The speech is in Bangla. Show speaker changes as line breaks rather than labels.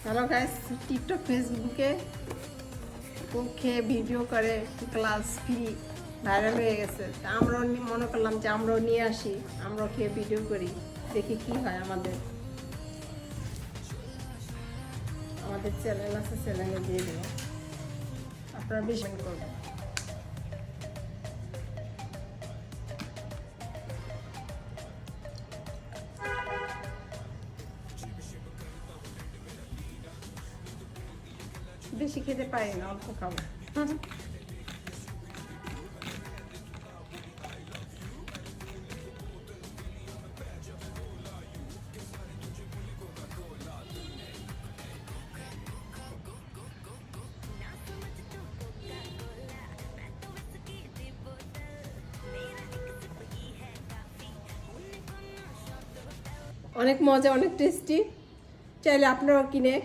হ্যালো গাইস, টিকটক ফেসবুকে খেয়ে ভিডিও করে ক্লাস ফ্রি ভাইরাল হয়ে গেছে। তা আমরাও মনে করলাম যে আমরাও নিয়ে আসি, আমরাও খেয়ে ভিডিও করি, দেখি কি হয়। আমাদের চ্যানেল আছে, চ্যানেলে দিয়ে দেব, আপনারা বেশি করবেন। বেশি খেতে পারি না, অল্প খাবো। অনেক মজা, অনেক টেস্টি। চাইলে আপনারাও কিনে